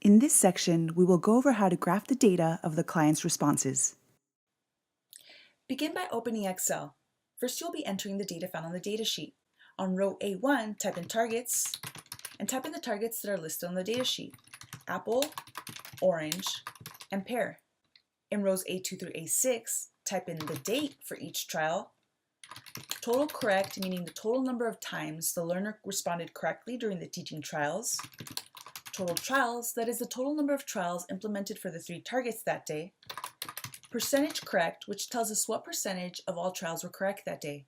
In this section, we will go over how to graph the data of the client's responses. Begin by opening Excel. First, you'll be entering the data found on the datasheet. On row A1, type in targets, and type in the targets that are listed on the datasheet: apple, orange, and pear. In rows A2 through A6, type in the date for each trial, total correct, meaning the total number of times the learner responded correctly during the teaching trials, total trials, that is the total number of trials implemented for the 3 targets that day, percentage correct, which tells us what percentage of all trials were correct that day.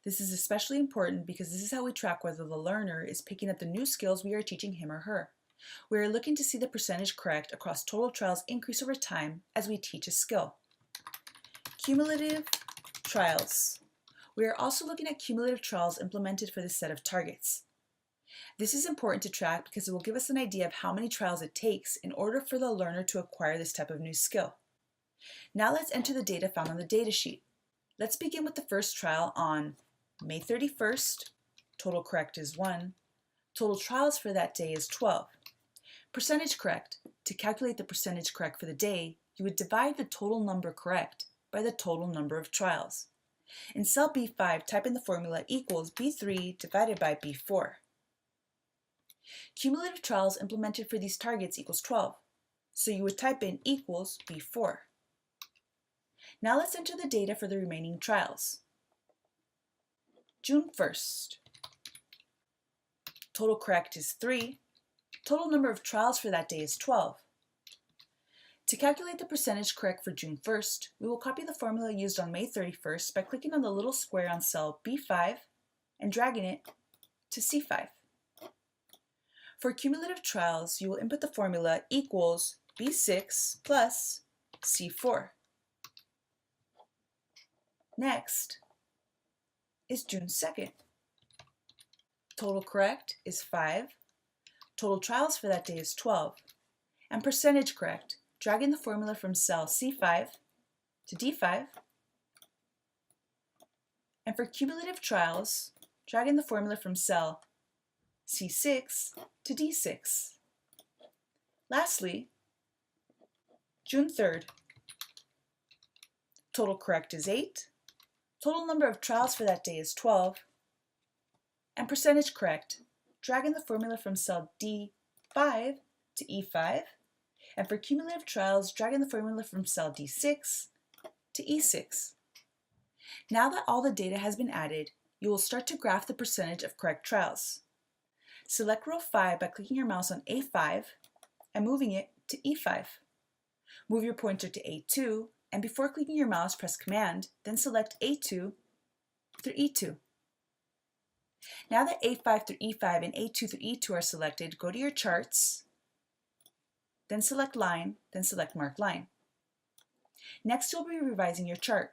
This is especially important because this is how we track whether the learner is picking up the new skills we are teaching him or her. We are looking to see the percentage correct across total trials increase over time as we teach a skill. Cumulative trials. We are also looking at cumulative trials implemented for this set of targets. This is important to track because it will give us an idea of how many trials it takes in order for the learner to acquire this type of new skill. Now let's enter the data found on the datasheet. Let's begin with the first trial on May 31st. Total correct is 1. Total trials for that day is 12. Percentage correct. To calculate the percentage correct for the day, you would divide the total number correct by the total number of trials. In cell B5, type in the formula equals B3 divided by B4. Cumulative trials implemented for these targets equals 12, so you would type in equals B4. Now let's enter the data for the remaining trials. June 1st. Total correct is 3. Total number of trials for that day is 12. To calculate the percentage correct for June 1st, we will copy the formula used on May 31st by clicking on the little square on cell B5 and dragging it to C5. For cumulative trials, you will input the formula equals B6 plus C4. Next is June 2nd. Total correct is 5. Total trials for that day is 12. And percentage correct, dragging the formula from cell C5 to D5. And for cumulative trials, dragging the formula from cell C6 to D6. Lastly, June 3rd. Total correct is 8. Total number of trials for that day is 12. And percentage correct, dragging the formula from cell D5 to E5. And for cumulative trials, dragging the formula from cell D6 to E6. Now that all the data has been added, you will start to graph the percentage of correct trials. Select row 5 by clicking your mouse on A5 and moving it to E5. Move your pointer to A2, and before clicking your mouse, press Command, then select A2 through E2. Now that A5 through E5 and A2 through E2 are selected, go to your charts, then select Line, then select Mark Line. Next, you'll be revising your chart.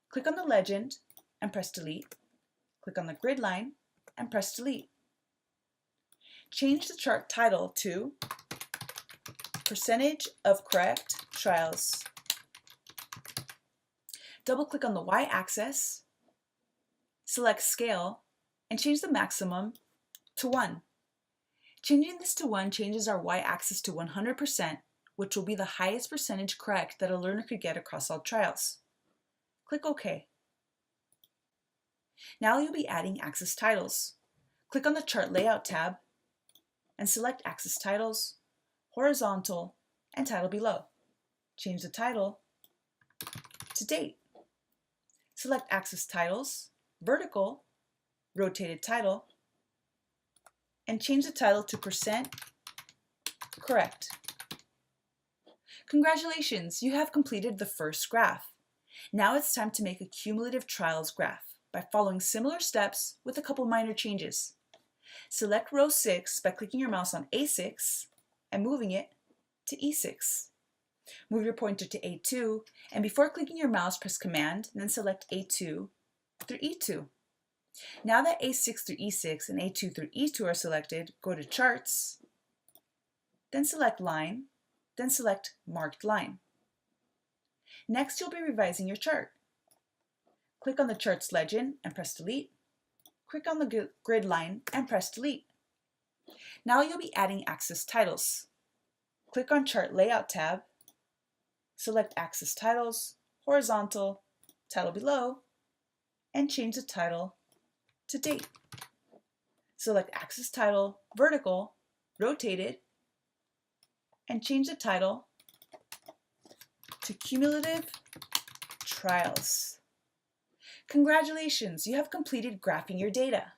Click on the legend and press Delete. Click on the grid line and press Delete. Change the chart title to Percentage of Correct Trials. Double-click on the y-axis, select Scale, and change the maximum to 1. Changing this to 1 changes our y-axis to 100%, which will be the highest percentage correct that a learner could get across all trials. Click OK. Now you'll be adding axis titles. Click on the Chart Layout tab and select Axis Titles, Horizontal, and Title below. Change the title to Date. Select Axis Titles, Vertical, Rotated Title, and change the title to Percent Correct. Congratulations, you have completed the first graph. Now it's time to make a cumulative trials graph by following similar steps with a couple minor changes. Select row 6 by clicking your mouse on A6 and moving it to E6. Move your pointer to A2, and before clicking your mouse, press Command, and then select A2 through E2. Now that A6 through E6 and A2 through E2 are selected, go to Charts, then select Line, then select Marked Line. Next, you'll be revising your chart. Click on the chart's legend and press Delete. Click on the grid line and press Delete. Now you'll be adding axis titles. Click on Chart Layout tab, select Axis Titles, Horizontal, Title below, and change the title to Date. Select Axis Title, Vertical, Rotated, and change the title to Cumulative Trials. Congratulations, you have completed graphing your data.